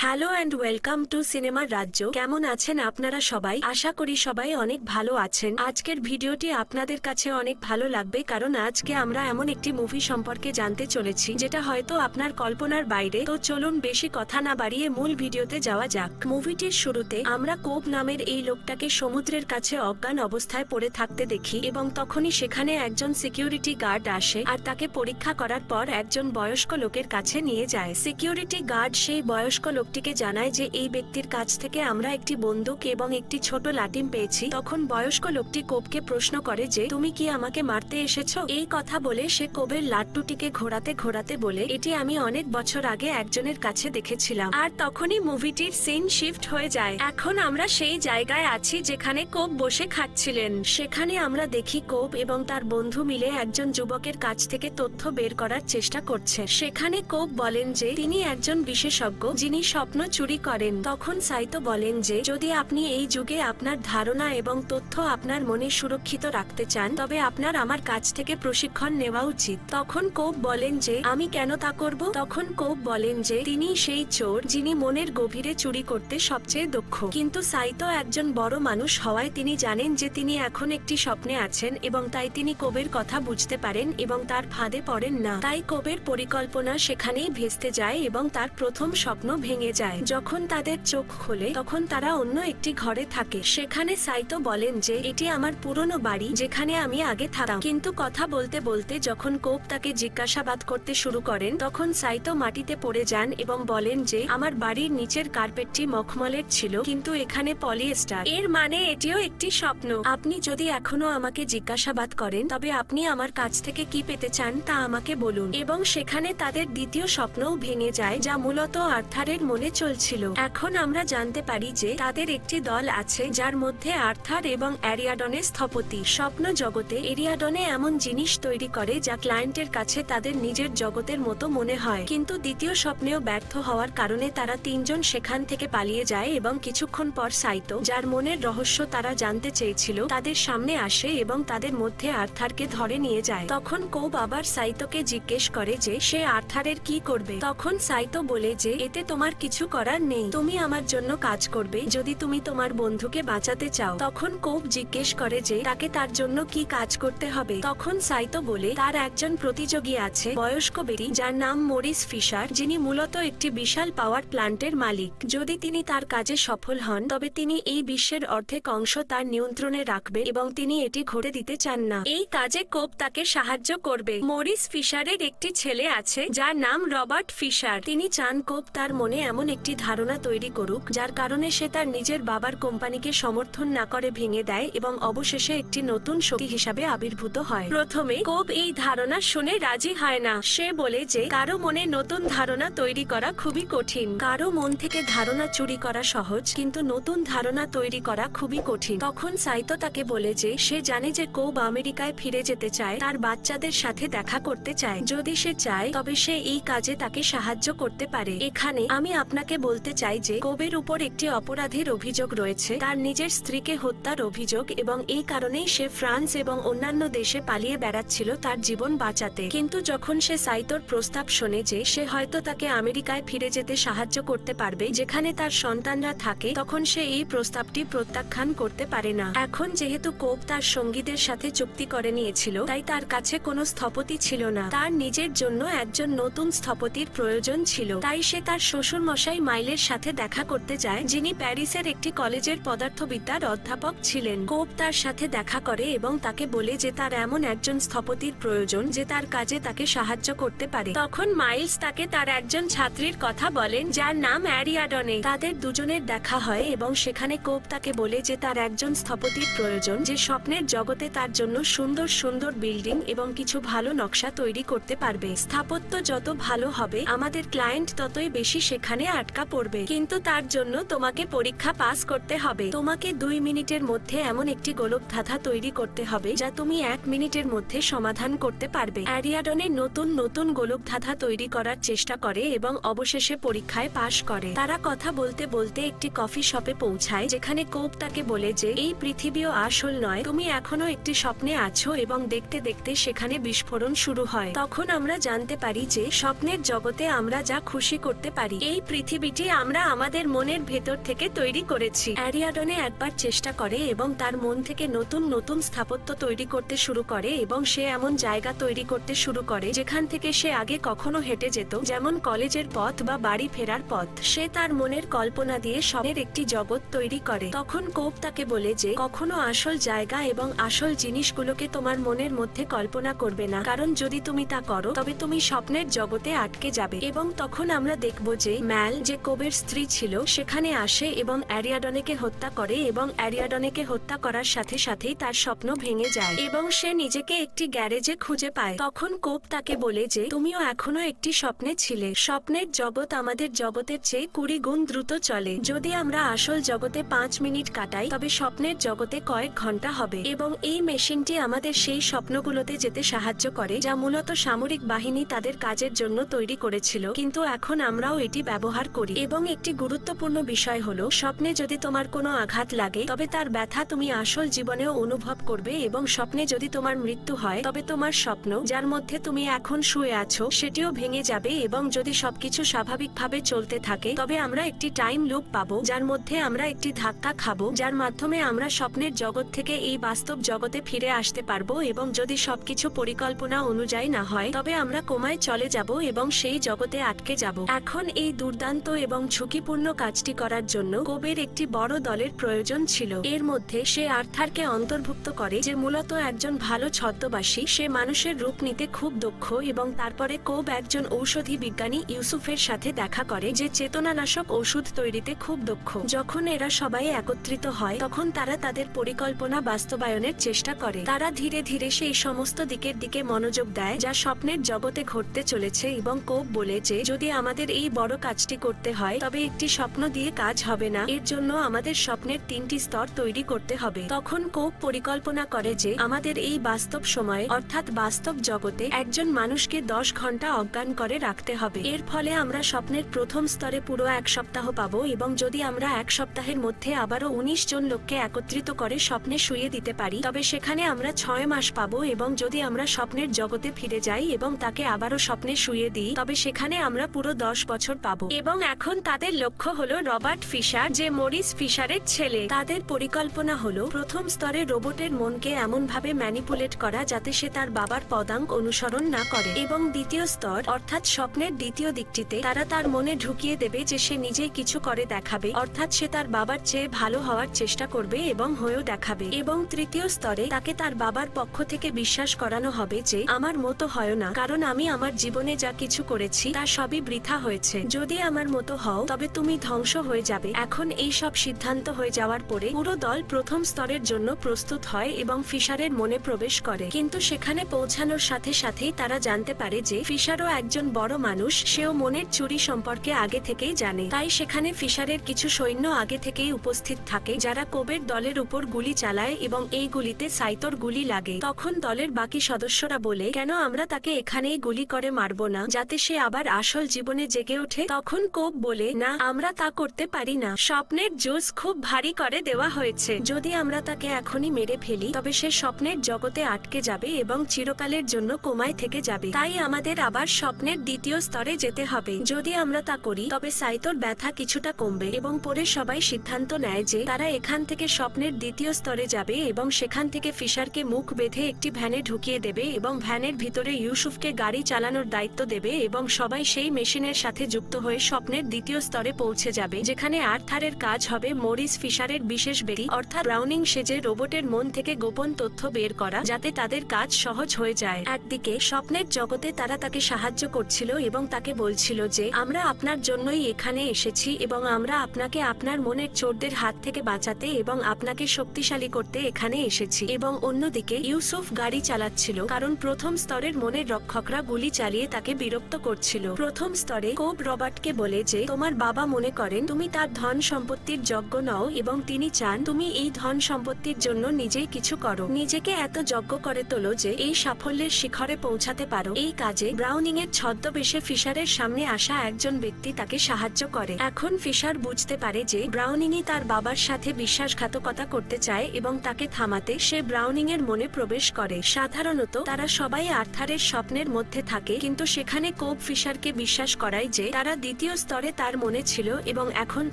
Hello and welcome to সিনেমার রাজ্য। কেমন আছেন আপনারা সবাই? আশা করি সবাই অনেক ভালো আছেন। আজকের ভিডিওটি আপনাদের কাছে অনেক ভালো লাগবে, কারণ আজকে আমরা এমন একটি মুভি সম্পর্কে জানতে চলেছি যেটা হয়তো আপনার কল্পনার বাইরে। তো চলুন বেশি কথা না বাড়িয়ে মূল ভিডিওতে যাওয়া যাক। মুভিটির শুরুতে আমরা কোব নামের এই লোকটাকে সমুদ্রের কাছে অজ্ঞান অবস্থায় পড়ে থাকতে দেখি, এবং তখনই সেখানে একজন সিকিউরিটি গার্ড আসে আর তাকে পরীক্ষা করার পর একজন বয়স্ক লোকের কাছে নিয়ে যায়। সিকিউরিটি গার্ড সেই বয়স্ক লোকটিকে জানায় যে এই ব্যক্তির কাছ থেকে আমরা একটি বন্দুক এবং একটি ছোট লাটিম পেয়েছি। তখন বয়স্ক লোকটি কোবকে প্রশ্ন করে যে তুমি কি আমাকে মারতে এসেছো? এই কথা বলে সে কোবের লাট্টুটিকে ঘোরাতে ঘোরাতে বলে, এটি আমি অনেক বছর আগে একজনের কাছে দেখেছিলাম। আর তখনই মুভিটির সিন শিফট হয়ে যায়। এখন আমরা সেই জায়গায় আছি যেখানে কোব বসে খাচ্ছিলেন। সেখানে আমরা দেখি কোব এবং তার বন্ধু মিলে একজন যুবকের কাছ থেকে তথ্য বের করার চেষ্টা করছে। সেখানে কোব বলেন যে তিনি একজন বিশেষজ্ঞ যিনি স্বপ্ন চুরি করেন। তখন সাইতো বলেন যে যদি আপনি এই যুগে আপনার ধারণা এবং তথ্য আপনার মনে সুরক্ষিত রাখতে চান, তবে আপনার আমার কাছ থেকে প্রশিক্ষণ নেওয়া উচিত। তখন কোব বলেন যে আমি কেন তা করব? তখন কোব বলেন যে তিনি সেই চোর যিনি মনের গভীরে চুরি করতে সবচেয়ে দক্ষ। কিন্তু সাইতো একজন বড় মানুষ হওয়ায় তিনি জানেন যে তিনি এখন একটি স্বপ্নে আছেন, এবং তাই তিনি কোবের কথা বুঝতে পারেন এবং তার ফাঁদে পড়েন না। তাই কোবের পরিকল্পনা সেখানেই ভেস্তে যায় এবং তার প্রথম স্বপ্ন ভেঙে যায়। যখন তাদের চোখ খোলে তখন তারা অন্য একটি ঘরে থাকে। সেখানে সাইতো বলেন যে এটি আমার পুরনো বাড়ি যেখানে আমি আগে থাকতাম। কিন্তু কথা বলতে বলতে যখন কোব তাকে জিজ্ঞাসাবাদ করতে শুরু করেন, তখন সাইতো মাটিতে পড়ে যান এবং বলেন যে আমার বাড়ির নিচের কার্পেটটি মখমলের ছিল, কিন্তু এখানে পলিয়েস্টার। এর মানে এটিও একটি স্বপ্ন। আপনি যদি এখনো আমাকে জিজ্ঞাসাবাদ করেন, তবে আপনি আমার কাছ থেকে কি পেতে চান তা আমাকে বলুন। এবং সেখানে তাদের দ্বিতীয় স্বপ্নও ভেঙে যায়, যা মূলত আর্থারের মনে চলছিল। এখন আমরা জানতে পারি যে তাদের একটি দল আছে যার মধ্যে আর্থার এবং অ্যারিয়াডনের স্থপতি। স্বপ্ন জগতে এরিয়াডনে এমন জিনিস তৈরি করে যা ক্লায়েন্টের কাছে তাদের নিজের জগতের মতো মনে হয়। কিন্তু দ্বিতীয় স্বপ্নেও ব্যর্থ হওয়ার কারণে তারা তিনজন সেখান থেকে পালিয়ে যায়, এবং কিছুক্ষণ পর সাইতো, যার মনের রহস্য তারা জানতে চেয়েছিল, তাদের সামনে আসে এবং তাদের মধ্যে আর্থারকে ধরে নিয়ে যায়। তখন কোব আবার সাইতোকে জিজ্ঞেস করে যে সে আর্থারের কি করবে। তখন সাইতো বলে যে এতে তোমার কিছু করার নেই, তুমি আমার জন্য কাজ করবে যদি তুমি তোমার বন্ধুকে বাঁচাতে চাও। তখন কোব জিজ্ঞেস করে যে তাকে তার জন্য কি কাজ করতে হবে। তখন সাইতো বলে তার একজন প্রতিযোগী আছে, বয়স্ক ব্যক্তি যার নাম মরিস ফিশার, যিনি মূলত একটি বিশাল পাওয়ার প্ল্যান্টের মালিক। যদি তিনি তার কাজে সফল হন, তবে তিনি এই বিশ্বের অর্ধেক অংশ তার নিয়ন্ত্রণে রাখবে এবং তিনি এটি ঘটে দিতে চান না। এই কাজে কোব তাকে সাহায্য করবে। মরিস ফিশারের একটি ছেলে আছে যার নাম রবার্ট ফিশার। তিনি চান কোব তার মনে এমন একটি ধারণা তৈরি করুক যার কারণে সে তার নিজের বাবার কোম্পানিকে সমর্থন না করে ভেঙে দেয় এবং অবশেষে একটি নতুন শক্তি হিসাবে আবির্ভূত হয়। প্রথমে কোব এই ধারণা শুনে রাজি হয় না। সে বলে যে কারো মনে নতুন ধারণা তৈরি করা খুবই কঠিন। কারো মন থেকে ধারণা চুরি করা সহজ, কিন্তু নতুন ধারণা তৈরি করা খুবই কঠিন। তখন সাইতো তাকে বলে যে সে জানে যে কোব আমেরিকায় ফিরে যেতে চায়, তার বাচ্চাদের সাথে দেখা করতে চায়। যদি সে চায় তবে সে এই কাজে তাকে সাহায্য করতে পারে। এখানে আমি আপনাকে বলতে চাই যে কোবের উপর একটি অপরাধের অভিযোগ রয়েছে, তার নিজের স্ত্রীকে হত্যার অভিযোগ, এবং এই কারণেই সে ফ্রান্স এবং অন্যান্য দেশে পালিয়ে বেড়াচ্ছিল তার জীবন বাঁচাতে। কিন্তু যখন সে সাইতোর প্রস্তাব শোনে যে সে হয়তো তাকে আমেরিকায় ফিরে যেতে সাহায্য করতে পারবে যেখানে তার সন্তানরা থাকে, তখন সে এই প্রস্তাবটি প্রত্যাখ্যান করতে পারে না। এখন যেহেতু কোব তার সঙ্গীদের সাথে চুক্তি করে নিয়েছিল, তাই তার কাছে কোনো স্থপতি ছিল না। তার নিজের জন্য একজন নতুন স্থপতির প্রয়োজন ছিল। তাই সে তার শ্বশুর মশাই মাইলের সাথে দেখা করতে যায়, যিনি প্যারিসের একটি কলেজের পদার্থবিদ্যার অধ্যাপক ছিলেন। কোব তার সাথে দেখা করে এবং তাকে বলে যে তার এমন একজন স্থপতির প্রয়োজন যে তার কাজে তাকে সাহায্য করতে পারে। তখন মাইলস তাকে তার একজন ছাত্রীর কথা বলেন যার নাম অ্যারিয়াডনে। তাদের দুজনের দেখা হয় এবং সেখানে কোব তাকে বলে যে তার একজন স্থপতির প্রয়োজন যে স্বপ্নের জগতে তার জন্য সুন্দর সুন্দর বিল্ডিং এবং কিছু ভালো নকশা তৈরি করতে পারবে। স্থাপত্য যত ভালো হবে, আমাদের ক্লায়েন্ট ততই বেশি সেখানে আটকা পড়বে। কিন্তু তার জন্য তোমাকে পরীক্ষা পাস করতে হবে। তোমাকে 2 মিনিটের মধ্যে এমন একটি গোলকধাঁধা তৈরি করতে হবে যা তুমি 1 মিনিটের মধ্যে সমাধান করতে পারবে। অ্যারিয়াডনে নতুন নতুন গোলকধাঁধা তৈরি করার চেষ্টা করে এবং অবশেষে পরীক্ষায় পাশ করে। তারা কথা বলতে বলতে একটি কফি শপে পৌঁছায়, যেখানে কোব তাকে বলে যে এই পৃথিবীও আসল নয়, তুমি এখনো একটি স্বপ্নে আছো, এবং দেখতে দেখতে সেখানে বিস্ফোরণ শুরু হয়। তখন আমরা জানতে পারি যে স্বপ্নের জগতে আমরা যা খুশি করতে পারি। এই পৃথিবীটি আমরা আমাদের মনের ভেতর থেকে তৈরি করেছি। অ্যারিয়াডনে একবার চেষ্টা করে এবং তার মন থেকে নতুন নতুন স্থাপত্য তৈরি করতে শুরু করে এবং সে এমন জায়গা তৈরি করতে শুরু করে যেখান থেকে সে আগে কখনো হেঁটে যেত, যেমন কলেজের পথ বা বাড়ি ফেরার পথ। সে তার মনের কল্পনা দিয়ে স্বপ্নের একটি জগৎ তৈরি করে। তখন কোব তাকে বলে যে কখনো আসল জায়গা এবং আসল জিনিসগুলোকে তোমার মনের মধ্যে কল্পনা করবে না, কারণ যদি তুমি তা করো তবে তুমি স্বপ্নের জগতে আটকে যাবে। এবং তখন আমরা দেখব যে ম্যাল, যে কোবের স্ত্রী ছিল, সেখানে আসে এবং অ্যারিয়াডনেকে হত্যা করে এবং অ্যারিয়াডনেকে হত্যা করার সাথে সাথেই তার স্বপ্ন ভেঙে যায় এবং সে নিজেকে একটি গ্যারেজে খুঁজে পায়। তখন কোব তাকে বলে যে তুমিও এখনো একটি স্বপ্নে ছিলে। স্বপ্নের জগৎ আমাদের জগতের চেয়ে 20 গুণ দ্রুত চলে। যদি আমরা আসল জগতে 5 মিনিট কাটাই তবে স্বপ্নের জগতে কয়েক ঘন্টা হবে। এবং এই মেশিনটি আমাদের সেই স্বপ্নগুলোতে যেতে সাহায্য করে যা মূলত সামরিক বাহিনী তাদের কাজের জন্য তৈরি করেছিল, কিন্তু এখন আমরাও এটি ব্যবহার করি। এবং একটি গুরুত্বপূর্ণ বিষয় হলো, স্বপ্নে যদি তোমার কোনো আঘাত লাগে তবে তার ব্যথা তুমি আসল জীবনেও অনুভব করবে। এবং স্বপ্নে যদি তোমার মৃত্যু হয় তবে তোমার স্বপ্ন, যার মধ্যে তুমি এখন শুয়ে আছো, সেটিও ভেঙে যাবে। এবং যদি সবকিছু স্বাভাবিকভাবে চলতে থাকে তবে আমরা একটি টাইম লুপ পাবো, যার মধ্যে আমরা একটি ধাক্কা খাবো, যার মাধ্যমে আমরা স্বপ্নের জগৎ থেকে এই বাস্তব জগতে ফিরে আসতে পারবো। এবং যদি সবকিছু পরিকল্পনা অনুযায়ী না হয় তবে আমরা কোমায় চলে যাব এবং সেই জগতে আটকে যাব। এখন এই দুর্দান্ত এবং ঝুঁকিপূর্ণ কাজটি করার জন্য কোবের একটি বড় দলের প্রয়োজন ছিল। এর মধ্যে সে আর্থারকে অন্তর্ভুক্ত করে, যে মূলত একজন ভালো ছদ্মবাসী। সে মানুষের রূপ নিতে খুব দক্ষ। এবং তারপরে কোব একজন ঔষধি বিজ্ঞানী ইউসুফের সাথে দেখা করে, যে চেতনানাশক ওষুধ তৈরিতে খুব দক্ষ। যখন এরা সবাই একত্রিত হয় তখন তারা তাদের পরিকল্পনা বাস্তবায়নের চেষ্টা করে। তারা ধীরে ধীরে সেই সমস্ত দিকের দিকে মনোযোগ দেয় যা স্বপ্নের জগতে ঘটতে চলেছে। এবং কোব বলে যে যদি আমাদের এই বড় কাজটি করতে হয় তবে একটি স্বপ্ন দিয়ে কাজ হবে না, এর জন্য আমাদের স্বপ্নের 3টি স্তর তৈরি করতে হবে। তখন কোব পরিকল্পনা করে যে আমাদের এই বাস্তব সময়ে, অর্থাৎ বাস্তব জগতে, একজন মানুষকে 10 ঘন্টা অজ্ঞান করে রাখতে হবে। এর ফলে আমরা স্বপ্নের প্রথম স্তরে পুরো 1 সপ্তাহ পাবো। এবং যদি আমরা 1 সপ্তাহের মধ্যে আবারও 19 জন লোককে একত্রিত করে স্বপ্নে শুয়ে দিতে পারি তবে সেখানে আমরা 6 মাস পাবো। এবং যদি আমরা স্বপ্নের জগতে ফিরে যাই এবং তাকে আবারও স্বপ্নে শুয়ে দিই তবে সেখানে আমরা পুরো 10 বছর পাবো। এবং এখন তাদের লক্ষ্য হলো রবার্ট ফিশার, যে মরিস ফিশারের ছেলে। তাদের পরিকল্পনা হলো প্রথম স্তরে রোবটের মনকে এমন ভাবে ম্যানিপুলেট করা যাতে সে তার বাবার পদাঙ্ক অনুসরণ না করে। এবং দ্বিতীয় স্তর, অর্থাৎ স্বপ্নের দ্বিতীয় দিকটিতে, তারা তার মনে ঢুকিয়ে দেবে যে সে নিজেই কিছু করে দেখাবে, অর্থাৎ সে তার বাবার চেয়ে ভালো হওয়ার চেষ্টা করবে এবং হয়েও দেখাবে। এবং তৃতীয় স্তরে তাকে তার বাবার পক্ষ থেকে বিশ্বাস করানো হবে যে আমার মতো হয় না, কারণ আমি আমার জীবনে যা কিছু করেছি তা সবই বৃথা হয়েছে। যদি আমার মতো হও তবে তুমি ধ্বংস হয়ে যাবে। এখন এই সব সিদ্ধান্ত হয়ে যাওয়ার পরে পুরো দল প্রথম স্তরের জন্য প্রস্তুত হয় এবং ফিশারের মনে প্রবেশ করে। কিন্তু সেখানে পৌঁছানোর সাথে সাথেই তারা জানতে পারে যে ফিশারও একজন বড় মানুষ, সেও মনের চুরি সম্পর্কে আগে থেকেই জানে। তাই সেখানে ফিশারের কিছু সৈন্য আগে থেকেই উপস্থিত থাকে, যারা কোবের দলের উপর গুলি চালায় এবং এই গুলিতে সাইতোর গুলি লাগে। তখন দলের বাকি সদস্যরা বলে, কেন আমরা তাকে এখানেই গুলি করে মারবো না, যাতে সে আবার আসল জীবনে জেগে ওঠে? তখন কোব বলে, না, আমরা তা করতে পারি না। স্বপ্নের জুস খুব ভারী করে দেওয়া হয়েছে। যদি আমরা তাকে এখনই মেরে ফেলি তবে সে স্বপ্নের জগতে আটকে যাবে এবং চিরকালের জন্য কোমায় থেকে যাবে। তাই আমাদের আবার স্বপ্নের দ্বিতীয় স্তরে যেতে হবে। যদি আমরা তা করি তবে সাইতোর ব্যথা কিছুটা কমবে। এবং পরে সবাই সিদ্ধান্ত নেয় যে তারা এখান থেকে স্বপ্নের দ্বিতীয় স্তরে যাবে এবং সেখান থেকে ফিশারকে মুখ বেঁধে একটি ভ্যানে ঢুকিয়ে দেবে এবং ভ্যানের ভিতরে ইউসুফকে গাড়ি চালানোর দায়িত্ব দেবে। এবং সবাই সেই মেশিনের সাথে যুক্ত হয়ে স্বপ্নের দ্বিতীয় স্তরে পৌঁছে যাবে, যেখানে আর্থারের কাজ হবে মরিস ফিশারের বিশেষ ব্যক্তি, অর্থাৎ ব্রাউনিং সেজে রোবটের মন থেকে গোপন তথ্য বের করা, যাতে তাদের কাজ সহজ হয়ে যায়। একদিকে স্বপ্নের জগতে তারা তাকে সাহায্য করছিল এবং তাকে বলছিল যে আমরা আপনার জন্যই এখানে এসেছি এবং আমরা আপনাকে আপনার মনের চোরদের হাত থেকে বাঁচাতে এবং আপনাকে শক্তিশালী করতে এখানে এসেছি। এবং অন্যদিকে ইউসুফ গাড়ি চালাচ্ছিল, কারণ প্রথম স্তরের মনের রক্ষকরা গুলি চালিয়ে তাকে বিরক্ত করছিল। প্রথম স্তরে কোব রবার্টকে বলে যে তোমার বাবা মনে করেন তুমি তার ধন সম্পত্তির যোগ্য নও এবং তিনি চান তুমি এই ধন সম্পত্তির জন্য নিজেই কিছু করো, নিজেকে এত যোগ্য করে তোলো যে এই সাফল্যের শিখরে পৌঁছাতে পারো। এই কাজে ব্রাউনিং এর ছদ্মবেশে ফিশারের সামনে আসা একজন ব্যক্তি তাকে সাহায্য করে। এখন ফিশার বুঝতে পারে যে ব্রাউনিংই তার বাবার সাথে বিশ্বাসঘাতকতা করতে চায় এবং তাকে থামাতে সে ব্রাউনিং এর মনে প্রবেশ করে। সাধারণত তারা সবাই আর্থারের স্বপ্নের মধ্যে থাকে, কিন্তু সেখানে কোব ফিশারকে বিশ্বাস করায় যে তারা দ্বিতীয় দ্বিতীয় স্তরে তার মনে ছিল এবং এখন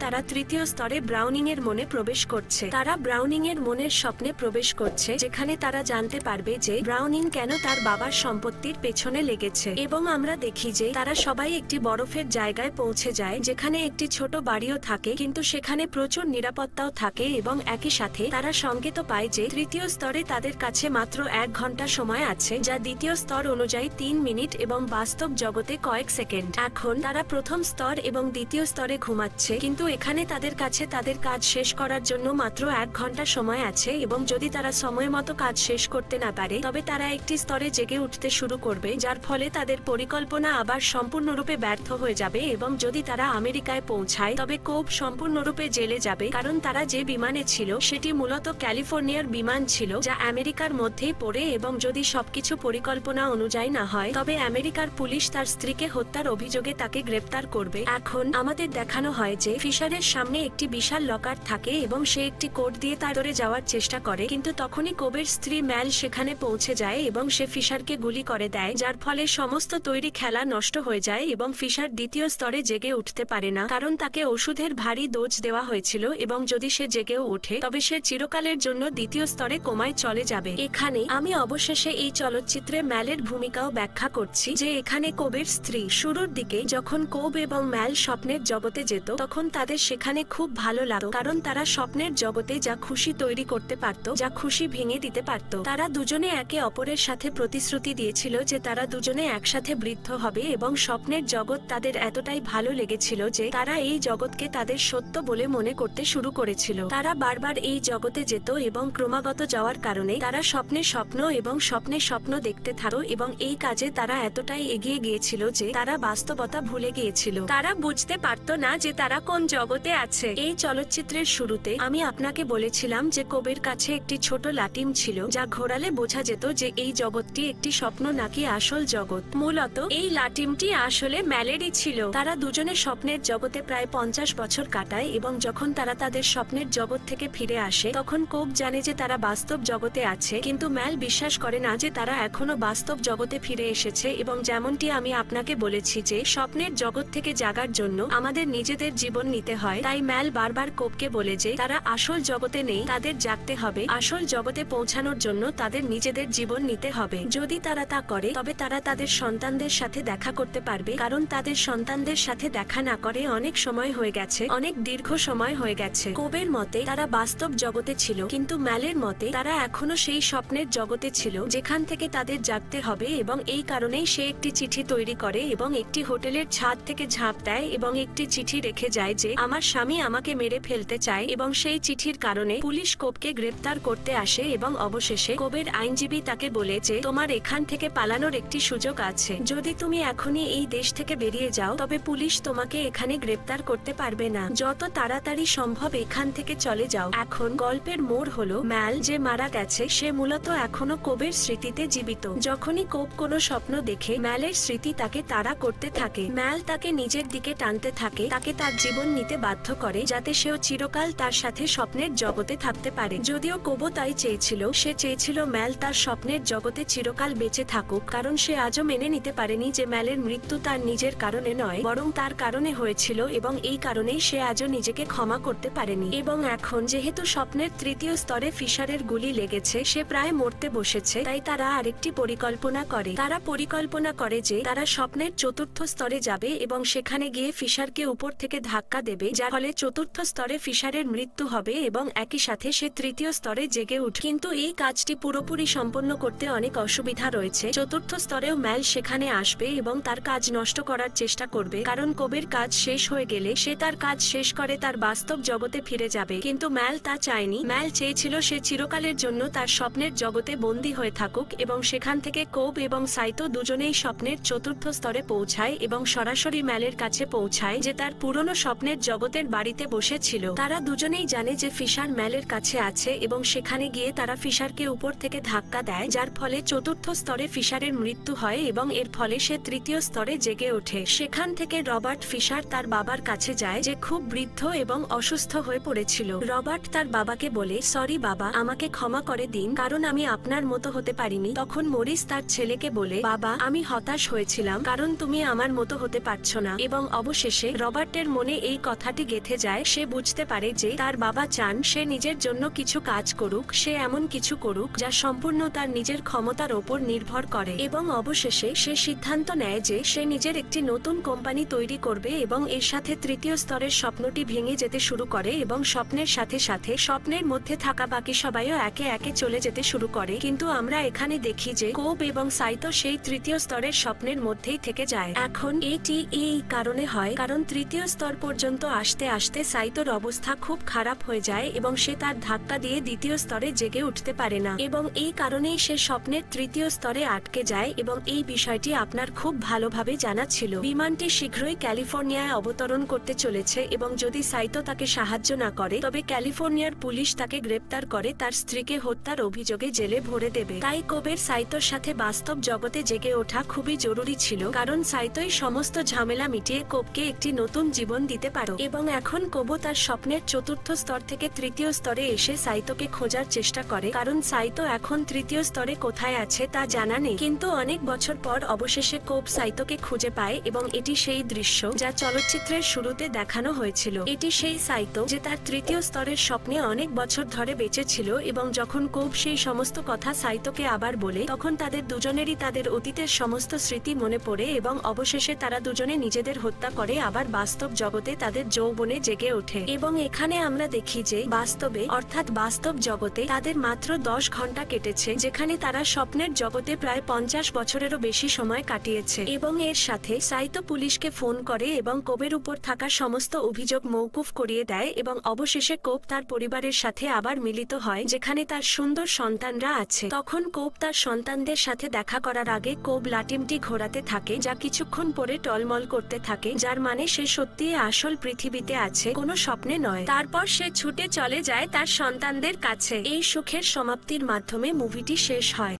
তারা তৃতীয় স্তরে ব্রাউনিং এর মনে প্রবেশ করছে। তারা ব্রাউনিং এর মনের স্বপ্নে প্রবেশ করছে, যেখানে তারা জানতে পারবে যে ব্রাউনিং কেন তার বাবার সম্পত্তির পেছনে লেগেছে। এবং আমরা দেখি যে তারা সবাই একটি বরফের জায়গায় পৌঁছে যায়, যেখানে একটি ছোট বাড়িও থাকে, কিন্তু সেখানে প্রচুর নিরাপত্তাও থাকে এবং একই সাথে তারা সংকেত পায় যে তৃতীয় স্তরে তাদের কাছে মাত্র 1 ঘন্টা সময় আছে, যা দ্বিতীয় স্তর অনুযায়ী 3 মিনিট এবং বাস্তব জগতে কয়েক সেকেন্ড। এখন তারা প্রথম স্তর এবং দ্বিতীয় স্তরে ঘুমাচ্ছে, কিন্তু এখানে তাদের কাছে তাদের কাজ শেষ করার জন্য মাত্র 1 ঘন্টা সময় আছে এবং যদি তারা সময় মতো কাজ শেষ করতে না পারে তবে তারা একটি স্তরে জেগে উঠতে শুরু করবে, যার ফলে তাদের পরিকল্পনা আবার সম্পূর্ণরূপে ব্যর্থ হয়ে যাবে। এবং যদি তারা আমেরিকায় পৌঁছায় তবে কোব সম্পূর্ণরূপে জেলে যাবে, কারণ তারা যে বিমানে ছিল সেটি মূলত ক্যালিফোর্নিয়ার বিমান ছিল, যা আমেরিকার মধ্যেই পড়ে এবং যদি সবকিছু পরিকল্পনা অনুযায়ী না হয় তবে আমেরিকার পুলিশ তার স্ত্রীকে হত্যার অভিযোগে তাকে গ্রেপ্তার করবে। এখন আমাদের দেখানো হয় যে ফিশারের সামনে একটি বিশাল লকার থাকে এবং সে একটি কোড দিয়ে তার ধরে যাওয়ার চেষ্টা করে, কিন্তু তখনই কোবের স্ত্রী ম্যাল সেখানে পৌঁছে যায় এবং সে ফিশারকে গুলি করে দেয়, যার ফলে সমস্ত তৈরি খেলা নষ্ট হয়ে যায় এবং ফিশার দ্বিতীয় স্তরে জেগে উঠতে পারে না, কারণ তাকে ওষুধের ভারী ডোজ দেওয়া হয়েছিল এবং যদি সে জেগেও ওঠে তবে সে চিরকালের জন্য দ্বিতীয় স্তরে কোমায় চলে যাবে। এখানে আমি অবশেষে এই চলচ্চিত্রে ম্যালের ভূমিকাও ব্যাখ্যা করছি, যে এখানে কোবের স্ত্রী শুরুর দিকে যখন কোব এবং ম্যাল স্বপ্নের জগতে যেত তখন তাদের সেখানে খুব ভালো লাগতো, কারণ তারা স্বপ্নের জগতে যা খুশি তৈরি করতে পারত, যা খুশি ভেঙে দিতে পারত। তারা দুজনে একে অপরের সাথে প্রতিশ্রুতি দিয়েছিল যে তারা দুজনে একসাথে বৃদ্ধ হবে এবং স্বপ্নের জগৎ তাদের এতটাই ভালো লেগেছিল যে তারা এই জগৎকে তাদের সত্য বলে মনে করতে শুরু করেছিল। তারা বারবার এই জগতে যেত এবং ক্রমাগত যাওয়ার কারণে তারা স্বপ্নে স্বপ্ন এবং স্বপ্নে স্বপ্ন দেখতে থাকতো এবং এই কাজে তারা এতটাই এগিয়ে গিয়েছিল যে তারা বাস্তবতা ভুলে গিয়েছিল। তারা বুঝতে পারতো না যে তারা কোন জগতে আছে। এই চলচ্চিত্রের শুরুতে আমি আপনাকে বলেছিলাম যে কোবের কাছে একটি ছোট লাটিম ছিল, যা ঘোরালে বোঝা যেত যে এই জগৎটি একটি স্বপ্ন নাকি আসল জগৎ। মূলত এই লাটিমটি আসলে ম্যালেরই ছিল। তারা দুজনে স্বপ্নের জগতে প্রায় 50 বছর কাটায় এবং যখন তারা তাদের স্বপ্নের জগৎ থেকে ফিরে আসে তখন কোব জানে যে তারা বাস্তব জগতে আছে, কিন্তু ম্যাল বিশ্বাস করে না যে তারা এখনো বাস্তব জগতে ফিরে এসেছে। এবং যেমনটি আমি আপনাকে বলেছি যে স্বপ্নের জগৎ থেকে জাগার জন্য আমাদের নিজেদের জীবন নিতে হয়, তাই ম্যাল বারবার কোবকে বলে যে তারা আসল জগতে নেই, তাদের জাগতে হবে। আসল জগতে পৌঁছানোর জন্য তাদের নিজেদের জীবন নিতে হবে। যদি তারা তা করে তবে তারা তাদের সন্তানদের সাথে দেখা করতে পারবে, কারণ তাদের সন্তানদের সাথে দেখা না করে অনেক সময় হয়ে গেছে, অনেক দীর্ঘ সময় হয়ে গেছে। কোবের মতে তারা বাস্তব জগতে ছিল, কিন্তু ম্যালের মতে তারা এখনো সেই স্বপ্নের জগতে ছিল যেখান থেকে তাদের জাগতে হবে। এবং এই কারণেই সে একটি চিঠি তৈরি করে এবং একটি হোটেলের ছাদ থেকে ঝাঁপ দেয় এবং একটি চিঠি রেখে যায় যে আমার স্বামী আমাকে মেরে ফেলতে চায়, এবং সেই চিঠির কারণে পুলিশ কোবকে গ্রেপ্তার করতে আসে। এবং অবশেষে কোবের আইনজীবী তাকে বলে যে তোমার এখান থেকে পালানোর একটি সুযোগ আছে, যদি তুমি এখনই এই দেশ থেকে বেরিয়ে যাও তবে পুলিশ তোমাকে এখানে গ্রেপ্তার করতে পারবে না, যত তাড়াতাড়ি সম্ভব এখান থেকে চলে যাও। এখন গল্পের মোড় হলো ম্যাল যে মারা গেছে সে মূলত এখনো কোবের স্মৃতিতে জীবিত। যখনই কোব কোনো স্বপ্ন দেখে ম্যালের স্মৃতি তাকে তাড়া করতে থাকে। ম্যাল তাকে নিজের দিকে টানতে থাকে, তাকে তার জীবন নিতে বাধ্য করে যাতে সেও চিরকাল তার সাথে স্বপ্নের জগতে থাকতে পারে। যদিও কোবো তাই চেয়েছিল, সে চেয়েছিল ম্যাল তার স্বপ্নের জগতে চিরকাল বেঁচে থাকুক, কারণ সে আজও মেনে নিতে পারেনি যে ম্যালের মৃত্যু তার নিজের কারণে নয় বরং তার কারণে হয়েছিল, এবং এই কারণেই সে আজও নিজেকে ক্ষমা করতে পারেনি। এবং এখন যেহেতু স্বপ্নের তৃতীয় স্তরে ফিশারের গুলি লেগেছে, সে প্রায় মরতে বসেছে, তাই তারা আরেকটি পরিকল্পনা করে। তারা পরিকল্পনা করে যে তারা স্বপ্নের চতুর্থ স্তরে যাবে এবং সেখানে গিয়ে ফিশারকে উপর থেকে ধাক্কা দেবে, যার ফলে চতুর্থ স্তরে ফিশারের মৃত্যু হবে এবং একই সাথে সে তৃতীয় স্তরে জেগে উঠে। কিন্তু এই কাজটি পুরোপুরি সম্পন্ন করতে অনেক অসুবিধা রয়েছে। চতুর্থ স্তরেও ম্যাল সেখানে আসবে এবং তার কাজ নষ্ট করার চেষ্টা করবে, কারণ কোবের কাজ শেষ হয়ে গেলে সে তার কাজ শেষ করে তার বাস্তব জগতে ফিরে যাবে। কিন্তু ম্যাল তা চায়নি। ম্যাল চেয়েছিল সে চিরকালের জন্য তার স্বপ্নের জগতে বন্দী হয়ে থাকুক এবং সেখান থেকে কোব এবং সাইতো দুজনেই স্বপ্নের চতুর্থ স্তরে পৌঁছায় এবং সরাসরি ম্যালের কাছে পৌঁছায় যে তার পুরনো স্বপ্নের জগতের বাড়িতে বসেছিল। তারা দুজনেই জানে যে ফিশার ম্যালের কাছে আছে এবং সেখানে গিয়ে তারা ফিশারকে উপর থেকে ধাক্কা দেয়, যার ফলে চতুর্থ স্তরে ফিশারের মৃত্যু হয় এবং এর ফলে সে তৃতীয় স্তরে জেগে ওঠে। সেখান থেকে রবার্ট ফিশার তার বাবার কাছে যায় যে খুব বৃদ্ধ এবং অসুস্থ হয়ে পড়েছিল। রবার্ট তার বাবাকে বলে, সরি বাবা, আমাকে ক্ষমা করে দিন, কারণ আমি আপনার মতো হতে পারিনি। তখন মরিস তার ছেলেকে বলে, বাবা আমি হতাশ হয়েছিলাম কারণ তুমি আমার মতো হতে পারছো না। না এবং অবশেষে রবার্টের মনে এই কথাটি গেঁথে যায়। সে বুঝতে পারে যে তার বাবা চান সে নিজের জন্য কিছু কাজ করুক, সে এমন কিছু করুক যা সম্পূর্ণ তার নিজের ক্ষমতার ওপর নির্ভর করে এবং অবশেষে সে সিদ্ধান্ত নেয় যে সে নিজের একটি নতুন কোম্পানি তৈরি করবে এবং এর সাথে তৃতীয় স্তরের স্বপ্নটি ভেঙে যেতে শুরু করে এবং স্বপ্নের সাথে সাথে স্বপ্নের মধ্যে থাকা বাকি সবাইও একে একে চলে যেতে শুরু করে। কিন্তু আমরা এখানে দেখি যে কোব এবং সাইতো সেই তৃতীয় স্তরের স্বপ্নের মধ্যেই থেকে যায়। এখন এটি এই কারণে হয় কারণ তৃতীয় স্তর পর্যন্ত আসতে আসতে সাইতোর অবস্থা খুব খারাপ হয়ে যায় এবং সে তার ধাক্কা দিয়ে দ্বিতীয় স্তরে জেগে উঠতে পারে না এবং এই কারণেই সে স্বপ্নের তৃতীয় স্তরে আটকে যায় এবং এই বিষয়টি আপনার খুব ভালোভাবে জানা ছিল। বিমানটি শীঘ্রই ক্যালিফোর্নিয়ায় অবতরণ করতে চলেছে এবং যদি সাইতো তাকে সাহায্য না করে তবে ক্যালিফোর্নিয়ার পুলিশ তাকে গ্রেপ্তার করে তার স্ত্রীকে হত্যার অভিযোগে জেলে ভরে দেবে। তাই কোবের সাইতোর সাথে বাস্তব জগতে জেগে ওঠা খুবই জরুরি ছিল কারণ সাইতোই সমস্ত ঝামেলা মিটিয়ে কোবকে একটি নতুন জীবন দিতে পারে এবং এখন কোবো তার স্বপ্নের চতুর্থ স্তর থেকে তৃতীয় স্তরে এসে সাইতোকে খোঁজার চেষ্টা করে কারণ সাইতো এখন তৃতীয় স্তরে কোথায় আছে তা জানা নেই। কিন্তু অনেক বছর পর অবশেষে কোব সাইতোকে খুঁজে পায় এবং এটি সেই দৃশ্য যা চলচ্চিত্রের শুরুতে দেখানো হয়েছিল। এটি সেই সাইতো যে তার তৃতীয় স্তরের স্বপ্নে অনেক বছর ধরে বেঁচে ছিল এবং যখন কোব সেই সমস্ত কথা সাইতোকে আবার বলে তখন তাদের দুজনেরই তাদের অতীতের সমস্ত স্মৃতি মনে পড়ে এবং অবশেষে তারা দুজনে নিজেদের হত্যা করে আবার বাস্তব জগতে তাদের যৌবনে জেগে ওঠে এবং এখানে আমরা দেখি যে বাস্তবে অর্থাৎ বাস্তব জগতে তাদের মাত্র 10 ঘন্টা কেটেছে যেখানে তারা স্বপ্নের জগতে প্রায় 50 বছরেরও বেশি সময় কাটিয়েছে এবং এর সাথে সাইতো পুলিশকে ফোন করে এবং কোবের উপর থাকা সমস্ত অভিযোগ মওকুফ করিয়ে দেয় এবং অবশেষে কোব তার পরিবারের সাথে আবার মিলিত হয় যেখানে তার সুন্দর সন্তানরা আছে। তখন কোব তার সন্তানদের সাথে দেখা করার আগে কোব লাটিমটি ঘোরাতে থাকে যা কিছুক্ষণ পরে টলমল করতে থাকে যার মানে সে সত্যিই আসল পৃথিবীতে আছে, কোনো স্বপ্নে নয়। তারপর সে ছুটে চলে যায় তার সন্তানদের কাছে। এই সুখের সমাপ্তির মাধ্যমে মুভিটি শেষ হয়।